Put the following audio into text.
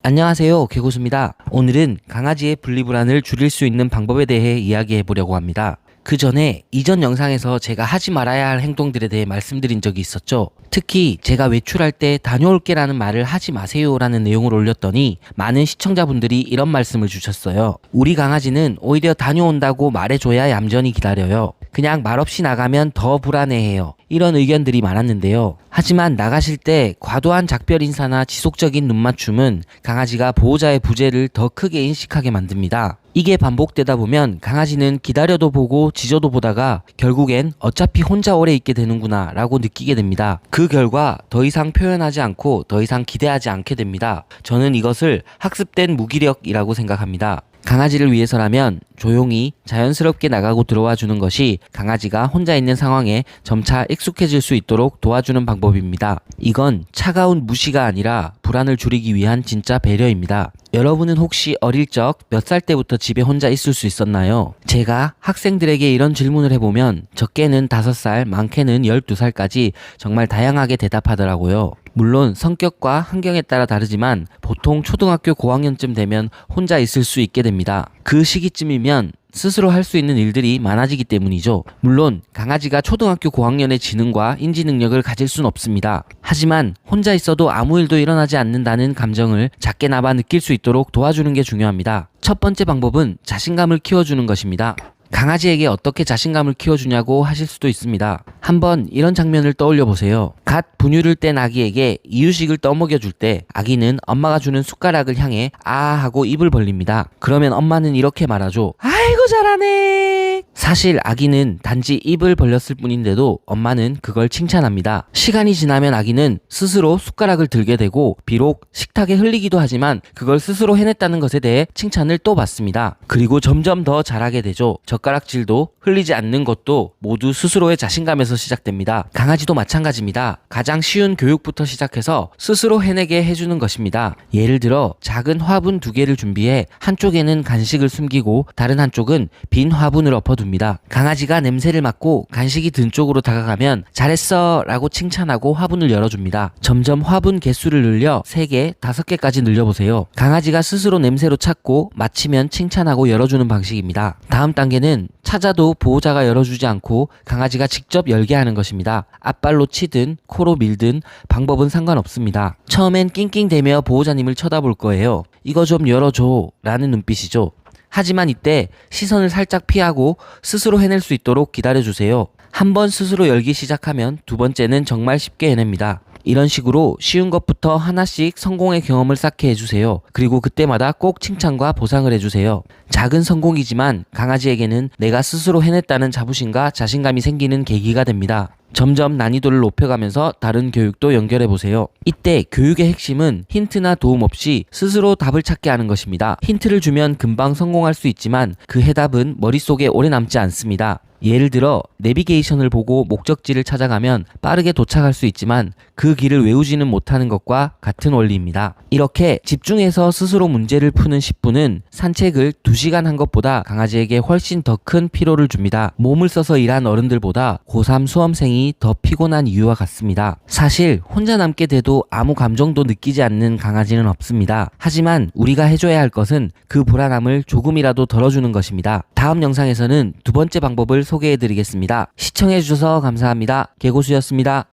안녕하세요, 개고수입니다. 오늘은 강아지의 분리불안을 줄일 수 있는 방법에 대해 이야기해 보려고 합니다. 그 전에 이전 영상에서 제가 하지 말아야 할 행동들에 대해 말씀드린 적이 있었죠. 특히 제가 외출할 때 다녀올게 라는 말을 하지 마세요 라는 내용을 올렸더니 많은 시청자분들이 이런 말씀을 주셨어요. 우리 강아지는 오히려 다녀온다고 말해줘야 얌전히 기다려요. 그냥 말없이 나가면 더 불안해해요. 이런 의견들이 많았는데요. 하지만 나가실 때 과도한 작별 인사나 지속적인 눈맞춤은 강아지가 보호자의 부재를 더 크게 인식하게 만듭니다. 이게 반복되다 보면 강아지는 기다려도 보고 지져도 보다가 결국엔 어차피 혼자 오래 있게 되는구나 라고 느끼게 됩니다. 그 결과 더 이상 표현하지 않고 더 이상 기대하지 않게 됩니다. 저는 이것을 학습된 무기력이라고 생각합니다. 강아지를 위해서라면 조용히 자연스럽게 나가고 들어와 주는 것이 강아지가 혼자 있는 상황에 점차 익숙해질 수 있도록 도와주는 방법입니다. 이건 차가운 무시가 아니라 불안을 줄이기 위한 진짜 배려입니다. 여러분은 혹시 어릴 적 몇 살 때부터 집에 혼자 있을 수 있었나요? 제가 학생들에게 이런 질문을 해보면 적게는 5살, 많게는 12살까지 정말 다양하게 대답하더라고요. 물론 성격과 환경에 따라 다르지만 보통 초등학교 고학년쯤 되면 혼자 있을 수 있게 됩니다. 그 시기쯤이면 스스로 할 수 있는 일들이 많아지기 때문이죠. 물론 강아지가 초등학교 고학년의 지능과 인지 능력을 가질 순 없습니다. 하지만 혼자 있어도 아무 일도 일어나지 않는다는 감정을 작게나마 느낄 수 있도록 도와주는 게 중요합니다. 첫 번째 방법은 자신감을 키워주는 것입니다. 강아지에게 어떻게 자신감을 키워주냐고 하실 수도 있습니다. 한번 이런 장면을 떠올려 보세요. 갓 분유를 뗀 아기에게 이유식을 떠먹여줄 때 아기는 엄마가 주는 숟가락을 향해 아 하고 입을 벌립니다. 그러면 엄마는 이렇게 말하죠. 아이고 잘하네. 사실 아기는 단지 입을 벌렸을 뿐인데도 엄마는 그걸 칭찬합니다. 시간이 지나면 아기는 스스로 숟가락을 들게 되고 비록 식탁에 흘리기도 하지만 그걸 스스로 해냈다는 것에 대해 칭찬을 또 받습니다. 그리고 점점 더 잘하게 되죠. 젓가락질도 흘리지 않는 것도 모두 스스로의 자신감에서 시작됩니다. 강아지도 마찬가지입니다. 가장 쉬운 교육부터 시작해서 스스로 해내게 해주는 것입니다. 예를 들어 작은 화분 2개를 준비해 한쪽에는 간식을 숨기고 다른 한쪽은 빈 화분을 엎어둡니다. 강아지가 냄새를 맡고 간식이 든 쪽으로 다가가면 잘했어 라고 칭찬하고 화분을 열어줍니다. 점점 화분 개수를 늘려 3개, 5개까지 늘려보세요. 강아지가 스스로 냄새로 찾고 마치면 칭찬하고 열어주는 방식입니다. 다음 단계는 찾아도 보호자가 열어주지 않고 강아지가 직접 열게 하는 것입니다. 앞발로 치든 코로 밀든 방법은 상관없습니다. 처음엔 낑낑대며 보호자님을 쳐다볼 거예요. 이거 좀 열어줘 라는 눈빛이죠. 하지만 이때 시선을 살짝 피하고 스스로 해낼 수 있도록 기다려주세요. 한번 스스로 열기 시작하면 두 번째는 정말 쉽게 해냅니다. 이런 식으로 쉬운 것부터 하나씩 성공의 경험을 쌓게 해주세요. 그리고 그때마다 꼭 칭찬과 보상을 해주세요. 작은 성공이지만 강아지에게는 내가 스스로 해냈다는 자부심과 자신감이 생기는 계기가 됩니다. 점점 난이도를 높여가면서 다른 교육도 연결해보세요. 이때 교육의 핵심은 힌트나 도움 없이 스스로 답을 찾게 하는 것입니다. 힌트를 주면 금방 성공할 수 있지만 그 해답은 머릿속에 오래 남지 않습니다. 예를 들어 내비게이션을 보고 목적지를 찾아가면 빠르게 도착할 수 있지만 그 길을 외우지는 못하는 것과 같은 원리입니다. 이렇게 집중해서 스스로 문제를 푸는 10분은 산책을 2시간 한 것보다 강아지에게 훨씬 더 큰 피로를 줍니다. 몸을 써서 일한 어른들보다 고3 수험생이 더 피곤한 이유와 같습니다. 사실 혼자 남게 돼도 아무 감정도 느끼지 않는 강아지는 없습니다. 하지만 우리가 해줘야 할 것은 그 불안함을 조금이라도 덜어주는 것입니다. 다음 영상에서는 두 번째 방법을 소개해드리겠습니다. 시청해주셔서 감사합니다. 개고수였습니다.